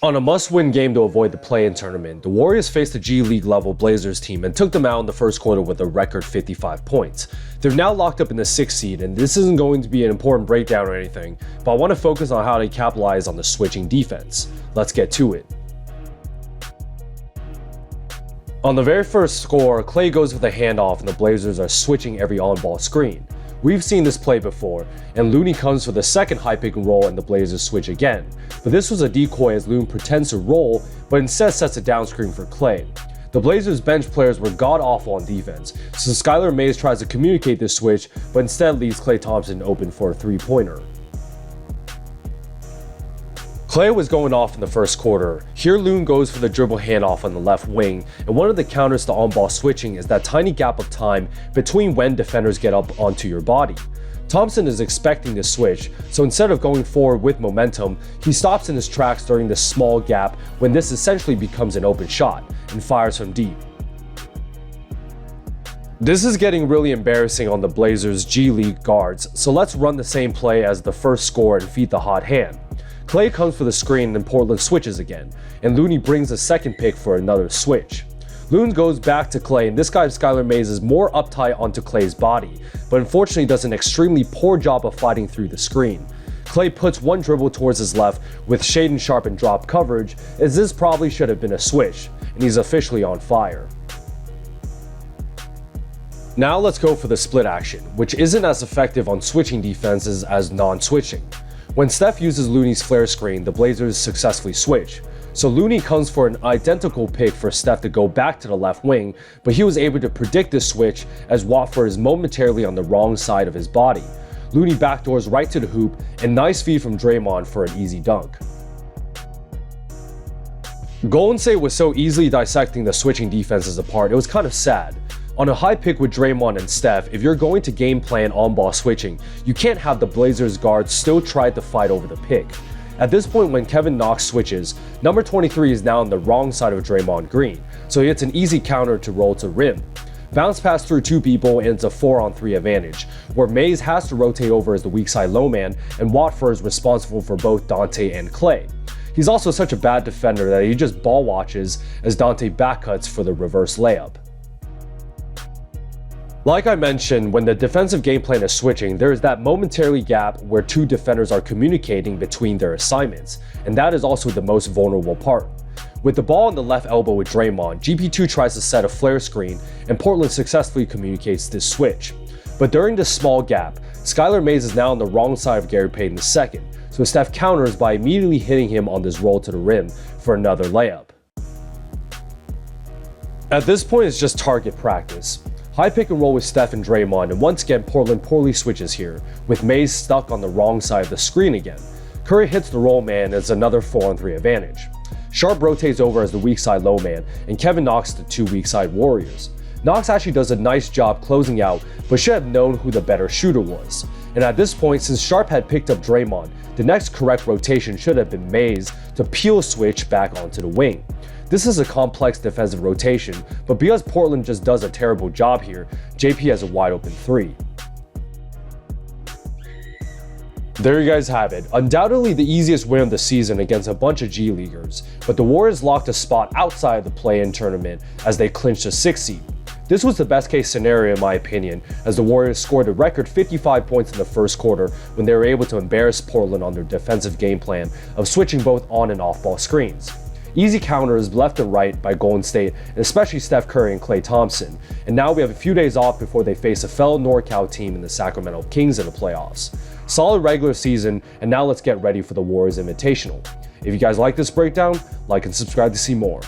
On a must-win game to avoid the play-in tournament, the Warriors faced the G League level Blazers team and took them out in the first quarter with a record 55 points. They're now locked up in the 6th seed, and this isn't going to be an important breakdown or anything, but I want to focus on how they capitalize on the switching defense. Let's get to it. On the very first score, Klay goes with a handoff and the Blazers are switching every on-ball screen. We've seen this play before, and Looney comes for the second high pick and roll and the Blazers switch again. But this was a decoy as Looney pretends to roll, but instead sets a down screen for Klay. The Blazers bench players were god-awful on defense, so Skylar Mays tries to communicate this switch, but instead leaves Klay Thompson open for a three-pointer. Klay was going off in the first quarter. Here Loon goes for the dribble handoff on the left wing, and one of the counters to on-ball switching is that tiny gap of time between when defenders get up onto your body. Thompson is expecting this switch, so instead of going forward with momentum, he stops in his tracks during this small gap when this essentially becomes an open shot, and fires from deep. This is getting really embarrassing on the Blazers' G League guards, so let's run the same play as the first score and feed the hot hand. Klay comes for the screen and Portland switches again, and Looney brings a second pick for another switch. Loon goes back to Klay, and this guy Skylar Mays is more uptight onto Klay's body, but unfortunately does an extremely poor job of fighting through the screen. Klay puts one dribble towards his left with Shaedon Sharpe and drop coverage, as this probably should have been a switch, and he's officially on fire. Now let's go for the split action, which isn't as effective on switching defenses as non-switching. When Steph uses Looney's flare screen, the Blazers successfully switch. So Looney comes for an identical pick for Steph to go back to the left wing, but he was able to predict this switch as Watford is momentarily on the wrong side of his body. Looney backdoors right to the hoop, and nice feed from Draymond for an easy dunk. Golden State was so easily dissecting the switching defenses apart, it was kind of sad. On a high pick with Draymond and Steph, if you're going to game plan on-ball switching, you can't have the Blazers guards still try to fight over the pick. At this point when Kevin Knox switches, number 23 is now on the wrong side of Draymond Green, so it's an easy counter to roll to rim. Bounce pass through two people and it's a 4-on-3 advantage, where Mays has to rotate over as the weak side low man, and Watford is responsible for both Dante and Klay. He's also such a bad defender that he just ball watches as Dante backcuts for the reverse layup. Like I mentioned, when the defensive game plan is switching, there is that momentary gap where two defenders are communicating between their assignments, and that is also the most vulnerable part. With the ball on the left elbow with Draymond, GP2 tries to set a flare screen, and Portland successfully communicates this switch. But during this small gap, Skylar Mays is now on the wrong side of Gary Payton II, so Steph counters by immediately hitting him on this roll to the rim for another layup. At this point, it's just target practice. High pick and roll with Steph and Draymond, and once again Portland poorly switches here, with Mays stuck on the wrong side of the screen again. Curry hits the roll man as another 4-on-3 advantage. Sharpe rotates over as the weak side low man, and Kevin Knox the two weak side warriors. Knox actually does a nice job closing out, but should have known who the better shooter was. And at this point, since Sharpe had picked up Draymond, the next correct rotation should have been Mays to peel switch back onto the wing. This is a complex defensive rotation, but because Portland just does a terrible job here, JP has a wide open three. There you guys have it. Undoubtedly the easiest win of the season against a bunch of G Leaguers, but the Warriors locked a spot outside of the play-in tournament as they clinched a 6th seed. This was the best case scenario in my opinion, as the Warriors scored a record 55 points in the first quarter when they were able to embarrass Portland on their defensive game plan of switching both on and off ball screens. Easy counters left and right by Golden State, and especially Steph Curry and Klay Thompson. And now we have a few days off before they face a fellow NorCal team in the Sacramento Kings in the playoffs. Solid regular season, and now let's get ready for the Warriors Invitational. If you guys like this breakdown, like and subscribe to see more.